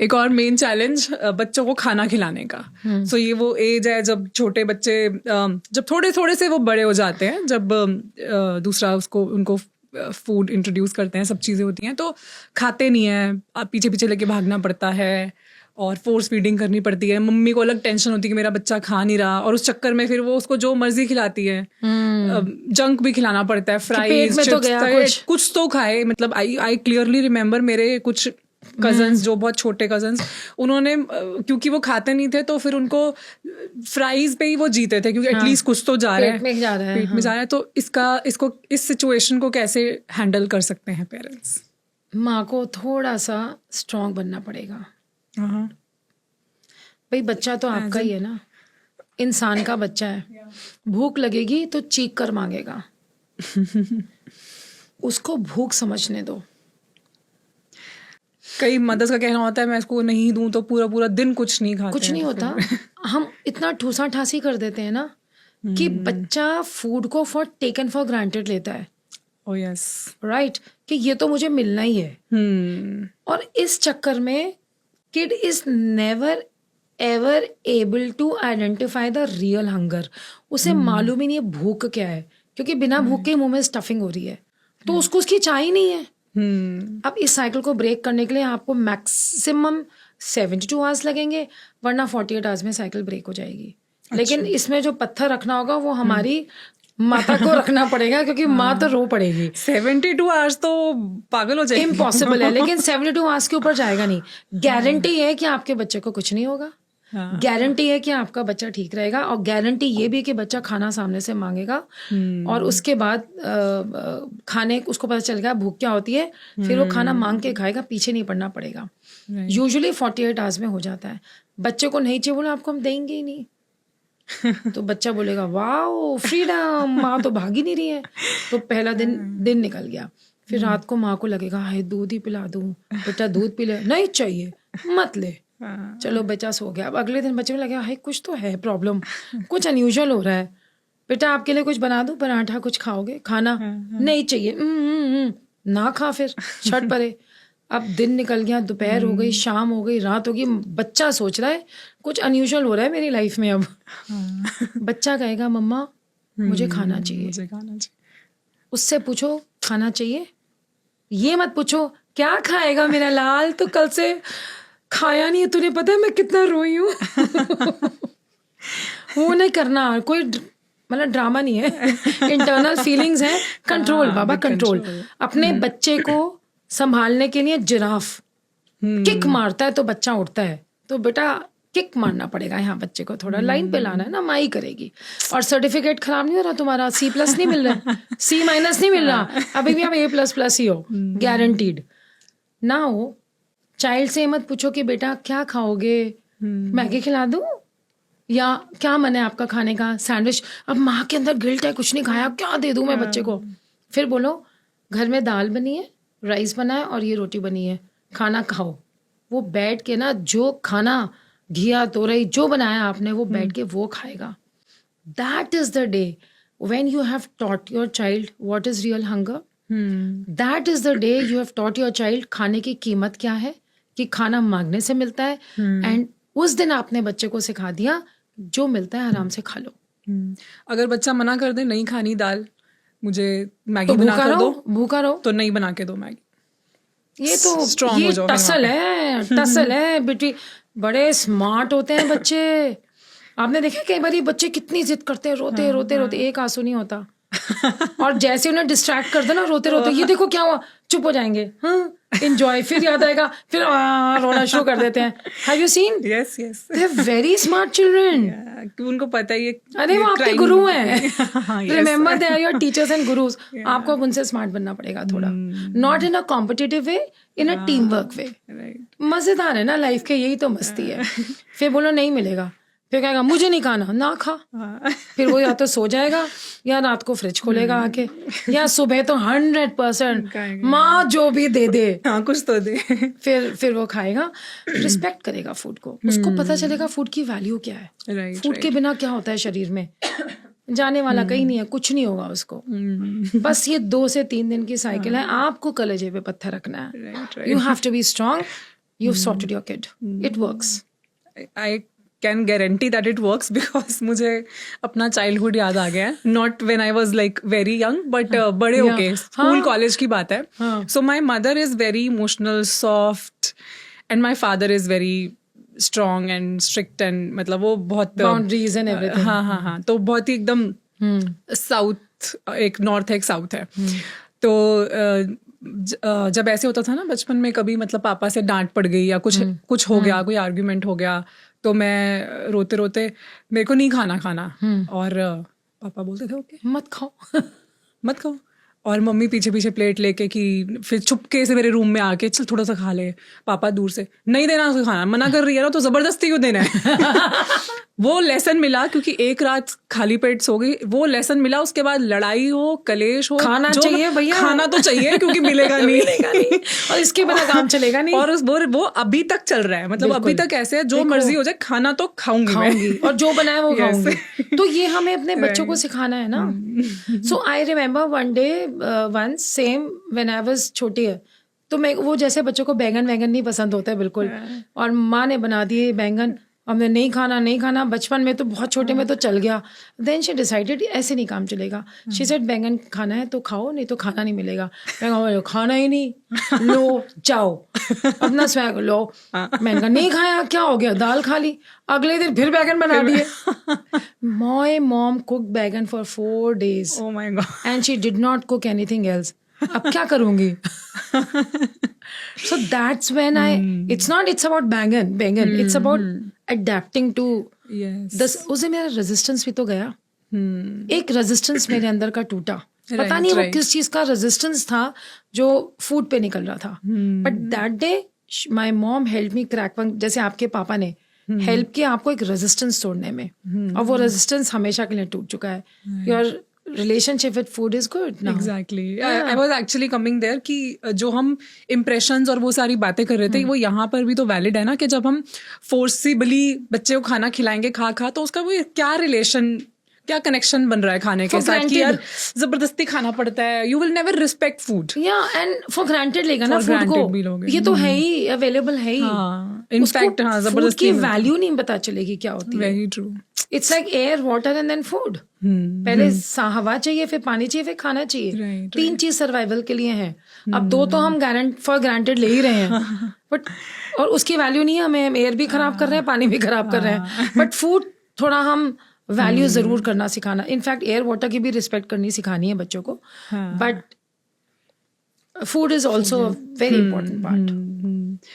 एक और main challenge बच्चों को खाना खिलाने का। सो ये वो एज है जब छोटे बच्चे जब थोड़े थोड़े से वो बड़े हो जाते हैं, जब दूसरा उसको उनको फूड इंट्रोड्यूस करते हैं, सब चीज़ें होती हैं तो खाते नहीं है, पीछे पीछे लेके भागना पड़ता है और फोर्स फीडिंग करनी पड़ती है। मम्मी को अलग टेंशन होती है कि मेरा बच्चा खा नहीं रहा, और उस चक्कर में फिर वो उसको जो मर्जी खिलाती है। जंक भी खिलाना पड़ता है, फ्राइज, चिप्स, कुछ तो खाए। मतलब आई क्लियरली रिमेम्बर मेरे कुछ कजन्स, जो बहुत छोटे कजन्स, उन्होंने क्योंकि वो खाते नहीं थे तो फिर उनको फ्राइज पे ही वो जीते थे, क्योंकि एटलीस्ट कुछ तो जा रहा है, पेट में जा रहा है। तो इसको इस सिचुएशन को कैसे हैंडल कर सकते हैं पेरेंट्स? माँ को थोड़ा सा स्ट्रांग बनना पड़ेगा। भाई बच्चा तो आपका ही है ना, इंसान का बच्चा है। भूख लगेगी तो चीख कर मांगेगा, उसको भूख समझने दो। कई मदर्स का कहना होता है मैं इसको नहीं दूं तो पूरा पूरा दिन कुछ नहीं खाते। कुछ नहीं होता। हम इतना ठूसा ठासी कर देते हैं ना कि बच्चा फूड को टेकन फॉर ग्रांटेड लेता है। Oh yes. राइट, कि ये तो मुझे मिलना ही है। और इस चक्कर में kid is never ever able to identify the real hunger. उसे मालूम ही नहीं है भूख क्या है, क्योंकि बिना भूख के मुंह में स्टफिंग हो रही है, तो उसको उसकी चाह ही नहीं है। अब इस साइकिल को ब्रेक करने के लिए आपको मैक्सिमम 72 आवर्स लगेंगे, वरना 48 आवर्स में साइकिल ब्रेक हो जाएगी। लेकिन इसमें जो पत्थर रखना होगा वो हमारी माता को रखना पड़ेगा, क्योंकि माँ तो रो पड़ेगी। 72 आवर्स तो पागल हो जाएगी, इम्पॉसिबल है। लेकिन 72 आवर्स के ऊपर जाएगा नहीं। गारंटी है कि आपके बच्चे को कुछ नहीं होगा, गारंटी है कि आपका बच्चा ठीक रहेगा, और गारंटी ये भी कि बच्चा खाना सामने से मांगेगा और उसके बाद खाने उसको पता चलेगा भूख क्या होती है, फिर वो खाना मांग के खाएगा, पीछे नहीं पड़ना पड़ेगा। यूजुअली 48 आवर्स में हो जाता है। बच्चे को नहीं चाहिए बोला आपको हम देंगे ही नहीं, तो बच्चा बोलेगा वाओ फ्रीडम, माँ तो भाग ही नहीं रही है। तो पहला दिन निकल गया। फिर रात को माँ को लगेगा हाय दूध ही पिला दूं, बेटा दूध पी ले, नहीं चाहिए मत ले, चलो बच्चा सो गया। अब अगले दिन बच्चे को लगा हाय कुछ तो है प्रॉब्लम, कुछ अनयूजुअल हो रहा है, बेटा आपके लिए कुछ बना दूं, पराठा कुछ खाओगे, खाना नहीं चाहिए, ना खा, फिर छट पड़े। अब दिन निकल गया, दोपहर हो गई, शाम हो गई, रात हो गई, बच्चा सोच रहा है कुछ अनयूजुअल हो रहा है मेरी लाइफ में। अब बच्चा कहेगा मम्मा मुझे खाना चाहिए। उससे पूछो खाना चाहिए, ये मत पूछो क्या खाएगा मेरा लाल, तो कल से खाया नहीं है, तूने पता है मैं कितना रोई हूँ। वो नहीं करना, कोई मतलब ड्रामा नहीं है, इंटरनल फीलिंग्स है। कंट्रोल बाबा, कंट्रोल। अपने बच्चे को संभालने के लिए जिराफ किक मारता है तो बच्चा उठता है, तो बेटा किक मारना पड़ेगा यहाँ, बच्चे को थोड़ा लाइन पे लाना है ना, माई करेगी। और सर्टिफिकेट खराब नहीं हो रहा तुम्हारा, C+ नहीं मिल रहा, C- नहीं मिल रहा, अभी भी आप A++ ही हो, गारंटीड ना हो। चाइल्ड से मत पूछो कि बेटा क्या खाओगे, मैगी खिला दूं या क्या मन है आपका खाने का, सैंडविच। अब माँ के अंदर गिल्ट है, कुछ नहीं खाया, क्या दे दूं मैं बच्चे को। फिर बोलो घर में दाल बनी है, राइस बना है और ये रोटी बनी है, खाना खाओ। वो बैठ के ना जो खाना घिया तोरई जो बनाया आपने, वो बैठ के वो खाएगा। That is the day when you have taught your child what is real hunger. That is the day you have taught your child खाने की कीमत क्या है, कि खाना मांगने से मिलता है। एंड उस दिन आपने बच्चे को सिखा दिया जो मिलता है आराम से खा लो। अगर बच्चा मना कर दे नहीं खानी दाल, मुझे मैगी तो बना कर दो, भूखा रहो तो नहीं बना के दो मैगी। ये तो स्ट्रॉन्ग हो जाओ, टसल है, टसल है बेटी। बड़े स्मार्ट होते हैं बच्चे। आपने देखा कई बार बच्चे कितनी जिद करते हैं, रोते रोते रोते, एक आंसू नहीं होता। और जैसे उन्हें डिस्ट्रैक्ट कर दो ना, रोते रोते ये देखो क्या हुआ, चुप हो जाएंगे, हाँ एंजॉय, फिर याद आएगा, फिर रोना शुरू कर देते हैं। Have you seen? Yes yes, they are very smart children. उनको पता है ये, अरे वो आपके गुरु हैं। Remember they are your teachers and gurus. आपको उनसे स्मार्ट बनना पड़ेगा थोड़ा, not in a competitive way, in a team work way. मजेदार है ना लाइफ के, यही तो मस्ती है। फिर बोलो नहीं मिलेगा, फिर कहेगा मुझे नहीं खाना, ना खा। फिर वो या तो सो जाएगा या रात को फ्रिज खोलेगा आके, या सुबह तो 100% माँ जो भी दे दे, हाँ कुछ तो दे, फिर वो खाएगा। रिस्पेक्ट करेगा फूड को, उसको पता चलेगा फूड की वैल्यू क्या है, फूड के बिना क्या होता है शरीर में, जाने वाला कहीं नहीं है, कुछ नहीं होगा उसको। बस ये 2 से 3 दिन की साइकिल है। आपको कलेजे पे पत्थर रखना है, you have to be strong. you've sorted your kid. It works. I can guarantee that it works because मुझे अपना childhood याद आ गया है. Not when I was like very young, but बड़े होके school college की बात है. So my mother is very emotional, soft, and my father is very strong and strict and मतलब वो बहुत Boundaries and everything. हाँ तो बहुत ही एकदम साउथ, एक नॉर्थ है एक साउथ है. तो जब ऐसे होता था ना बचपन में, कभी मतलब पापा से डांट पड़ गई या कुछ हो गया, कोई आर्ग्यूमेंट हो गया, तो मैं रोते रोते मेरे को नहीं खाना और पापा बोलते थे ओके मत खाओ. और मम्मी पीछे पीछे प्लेट लेके कि फिर चुपके से मेरे रूम में आके चल थोड़ा सा खा ले. पापा दूर से नहीं देना उसको खाना, मना कर रही है ना तो जबरदस्ती क्यों देना है. वो लेसन मिला क्योंकि एक रात खाली पेट सो गई. वो लेसन मिला, उसके बाद लड़ाई हो, कलेश हो, खाना चाहिए भैया, खाना तो चाहिए क्योंकि मिलेगा नहीं और इसके बिना काम चलेगा नहीं. और वो अभी तक चल रहा है, मतलब अभी तक ऐसे है, जो मर्जी हो जाए खाना तो खाऊंगी और जो बनाए वो खाऊंगी. तो ये हमें अपने बच्चों को सिखाना है ना. So I remember one day once same when I was छोटी है, तो मैं वो जैसे बच्चों को बैंगन नहीं पसंद होता है बिल्कुल, और माँ ने बना दिए बैंगन, हमने नहीं खाना. बचपन में तो बहुत छोटे में तो चल गया. देन शी डिसाइडेड ऐसे नहीं काम चलेगा. शी सेड बैंगन खाना है तो खाओ, नहीं तो खाना नहीं मिलेगा. मैं खाना ही नहीं, लो जाओ अपना स्वैग लो. मैंने कहा नहीं खाया, क्या हो गया, दाल खा ली. अगले दिन फिर बैगन बना दिए. माय मॉम कुक बैगन for 4 days. Oh my God. And she did not cook anything else. अब क्या करूंगी. So that's when it's about bangan. It's about adapting to this. उसे मेरा रेजिस्टेंस भी तो गया. एक रेजिस्टेंस मेरे अंदर का टूटा. पता नहीं वो किस चीज का रेजिस्टेंस था जो फूड पे निकल रहा था. But that day my mom help me crack. जैसे आपके पापा ने हेल्प किया आपको एक रेजिस्टेंस तोड़ने में, और वो रेजिस्टेंस हमेशा के लिए टूट चुका है. Your relationship with food is good now. Exactly. I was actually coming there कि जो हम impressions और वो सारी बातें कर रहे थे, वो यहाँ पर भी तो valid है ना, कि जब हम forcibly बच्चे को खाना खिलाएंगे खा तो उसका वो क्या relation, क्या कनेक्शन बन रहा है खाने के साथ कि यार जबरदस्ती खाना पड़ता है. You will never respect food. And for granted लेगा ना फूड को, ये तो है ही, अवेलेबल है ही. इनफैक्ट जबरदस्ती की वैल्यू नहीं पता चलेगी क्या होती है. Very true. It's like air, water and then food. पहले हवा चाहिए, फिर पानी चाहिए, फिर खाना चाहिए. 3 चीज सर्वाइवल के लिए है. अब 2 तो हम फॉर ग्रांटेड ले ही रहे हैं, बट और उसकी वैल्यू नहीं है. हम एयर भी खराब कर रहे हैं, पानी भी खराब कर रहे हैं. बट फूड थोड़ा हम वैल्यू जरूर करना सिखाना. इनफैक्ट एयर वाटर की भी रिस्पेक्ट करनी सिखानी है बच्चों को. But food is also very important part.